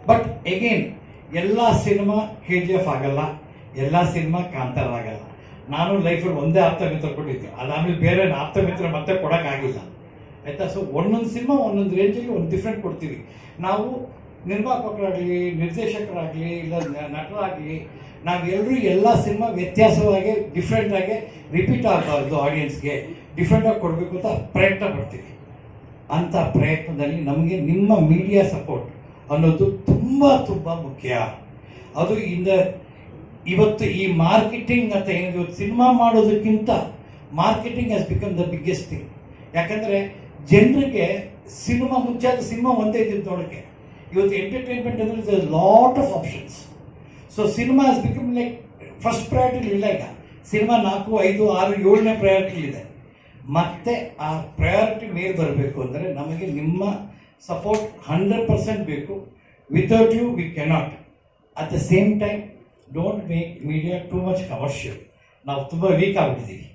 But again ಎಲ್ಲ cinema KGF ಆಗಲ್ಲ, ಎಲ್ಲ ಸಿನಿಮಾ ಕಾಂತಾರ ಆಗಲ್ಲ. ನಾನು ಲೈಫಲ್ಲಿ ಒಂದೇ ಆಪ್ತಮಿತ್ರ ಕೊಟ್ಟಿದ್ದೆ, ಅದಾದಮೇಲೆ ಬೇರೆ ಆಪ್ತಮಿತ್ರ ಮತ್ತೆ ಕೊಡೋಕ್ಕಾಗಿಲ್ಲ ಆಯಿತಾ. ಸೊ ಒಂದೊಂದು ಸಿನಿಮಾ ಒಂದೊಂದು ರೇಂಜಲ್ಲಿ ಒಂದು ಡಿಫ್ರೆಂಟ್ ಕೊಡ್ತೀವಿ ನಾವು. ನಿರ್ಮಾಪಕರಾಗಲಿ, ನಿರ್ದೇಶಕರಾಗಲಿ, ಇಲ್ಲ ನಟರಾಗಲಿ, ನಾವೆಲ್ಲರೂ ಎಲ್ಲ ಸಿನಿಮಾ ವ್ಯತ್ಯಾಸವಾಗಿ ಡಿಫ್ರೆಂಟಾಗಿ ರಿಪೀಟ್ ಆಗಬಾರ್ದು, ಆಡಿಯನ್ಸ್ಗೆ ಡಿಫ್ರೆಂಟಾಗಿ ಕೊಡಬೇಕು ಅಂತ ಪ್ರಯತ್ನ ಪಡ್ತೀವಿ. ಅಂಥ ಪ್ರಯತ್ನದಲ್ಲಿ ನಮಗೆ ನಿಮ್ಮ ಮೀಡಿಯಾ ಸಪೋರ್ಟ್ ಅನ್ನೋದು ತುಂಬ ತುಂಬ ಮುಖ್ಯ. ಅದು ಇವತ್ತು ಈ ಮಾರ್ಕೆಟಿಂಗ್ ಅಂತ ಏನಿದೆ, ಸಿನಿಮಾ ಮಾಡೋದಕ್ಕಿಂತ marketing has become the biggest thing. ಯಾಕಂದರೆ ಜನರಿಗೆ ಸಿನಿಮಾ ಮುಂಚೆ ಅದು ಸಿನಿಮಾ ಒಂದೇ ಇದ್ದಿದ್ದು ನೋಡೋಕ್ಕೆ. ಇವತ್ತು ಎಂಟರ್ಟೈನ್ಮೆಂಟ್ ಅಂದರೆ lot of options. So cinema has become like first ಪ್ರಯಾರಿಟಿಲಿ ಇಲ್ಲ. ಈಗ ಸಿನಿಮಾ 4, 5, 6, 7ನೇ ಪ್ರಯಾರಿಟಿಲಿದೆ. ಮತ್ತೆ ಆ ಪ್ರಯಾರಿಟಿ ಮೇಲೆ ಬರಬೇಕು ಅಂದರೆ ನಮಗೆ ನಿಮ್ಮ ಸಪೋರ್ಟ್ 100% ಬೇಕು. Without you we cannot. At the same time don't make media too much commercial. ನಾವು ತುಂಬ ವೀಕ್ ಆಗಿಬಿಟ್ಟಿದ್ದೀವಿ.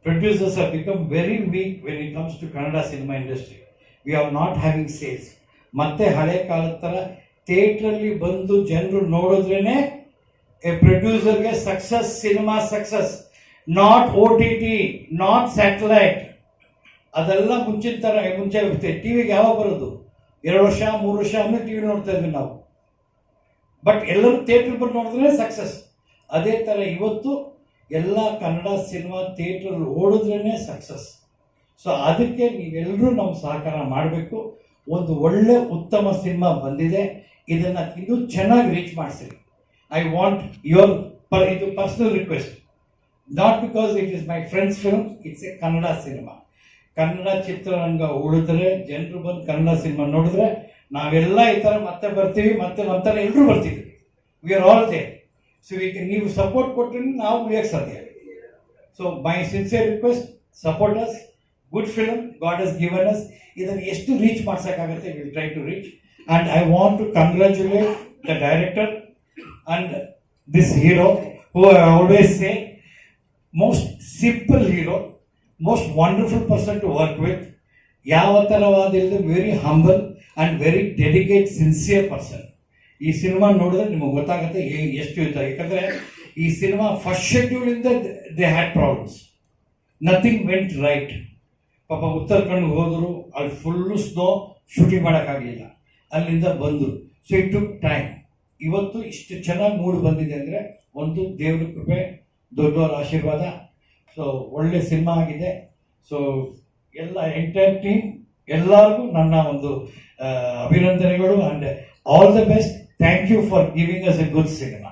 Producers have become very weak when it comes to Kannada cinema industry. We are not having sales. ಮತ್ತೆ ಹಳೆ ಕಾಲದ ಥರ ಥಿಯೇಟ್ರಲ್ಲಿ ಬಂದು ಜನರು ನೋಡಿದ್ರೇ ಎ ಪ್ರೊಡ್ಯೂಸರ್ಗೆ success, cinema success. Not OTT, not satellite. ಅದೆಲ್ಲ ಮುಂಚಿನ ಥರ ಮುಂಚೆ ಇರುತ್ತೆ. ಟಿ ವಿಗೆ ಯಾವಾಗ ಬರೋದು? 2 ವರ್ಷ 3 ವರ್ಷ ಆಮೇಲೆ ಟಿ ವಿ ನೋಡ್ತಾ ಇದ್ವಿ ನಾವು. ಬಟ್ ಎಲ್ಲರೂ ಥಿಯೇಟ್ರಿಗೆ ಬಂದು ನೋಡಿದ್ರೆ ಸಕ್ಸಸ್. ಅದೇ ಥರ ಇವತ್ತು ಎಲ್ಲ ಕನ್ನಡ ಸಿನಿಮಾ ಥಿಯೇಟ್ರಲ್ಲಿ ಓಡಿದ್ರೇ ಸಕ್ಸಸ್. ಸೊ ಅದಕ್ಕೆ ನೀವೆಲ್ಲರೂ ನಮ್ಮ ಸಹಕಾರ ಮಾಡಬೇಕು. ಒಂದು ಒಳ್ಳೆ ಉತ್ತಮ ಸಿನಿಮಾ ಬಂದಿದೆ, ಇದನ್ನು ಇನ್ನೂ ಚೆನ್ನಾಗಿ ರೀಚ್ ಮಾಡಿಸಿರಿ. ಐ ವಾಂಟ್ ಇದು personal request. Not because it is my friends film, it's A Kannada cinema. Kannada ಚಿತ್ರರಂಗ ಉಳಿದ್ರೆ, ಜನರು ಬಂದು ಕನ್ನಡ ಸಿನಿಮಾ ನೋಡಿದ್ರೆ ನಾವೆಲ್ಲ ಈ ಥರ ಮತ್ತೆ ಬರ್ತೀವಿ, ಮತ್ತೆ ನಂತರ ಎಲ್ಲರೂ ಬರ್ತೀವಿ. We are all there. So ನೀವು ಸಪೋರ್ಟ್ ಕೊಟ್ಟರೆ ನಾವು ಉಳಿಯೋಕ್ಕೆ ಸಾಧ್ಯ. So my sincere request, support us. Good film God has given us. ಇದನ್ನು ಎಷ್ಟು ರೀಚ್ ಮಾಡ್ಸೋಕ್ಕಾಗುತ್ತೆ will try to reach. And I want to congratulate the director and this hero who I always say most simple hero, most wonderful person to work with. ಯಾವ ಥರವಾದಿಲ್ಲದೆ very humble and very dedicate sincere person. ಈ cinema ನೋಡಿದ್ರೆ ನಿಮಗೆ ಗೊತ್ತಾಗುತ್ತೆ ಎಷ್ಟು ಇತ್ತು. ಯಾಕಂದರೆ ಈ ಸಿನಿಮಾ ಫಸ್ಟ್ ಶೆಡ್ಯೂಲಿಂದ they had problems, nothing went right. ಪಾಪ ಉತ್ತರಾಖಂಡ್ಗೆ ಹೋದರು, ಅಲ್ಲಿ ಫುಲ್ಲು ಸ್ನೋ, ಶೂಟಿಂಗ್ ಮಾಡೋಕ್ಕಾಗಲಿಲ್ಲ. ಅಲ್ಲಿಂದ ಬಂದರು. So it took time. ಇವತ್ತು ಇಷ್ಟು ಚೆನ್ನಾಗಿ ಮೂಡಿ ಬಂದಿದೆ ಅಂದರೆ ಒಂದು ದೇವ್ರ ಕೃಪೆ, ದೊಡ್ಡವರ ಆಶೀರ್ವಾದ. ಸೊ ಒಳ್ಳೆ ಸಿನಿಮಾ ಆಗಿದೆ. ಸೊ ಎಲ್ಲ ಎಂಟೈರ್ ಟೀಮ್ ಎಲ್ಲರಿಗೂ ನನ್ನ ಒಂದು ಅಭಿನಂದನೆಗಳು and all the best. Thank you for giving us a good cinema.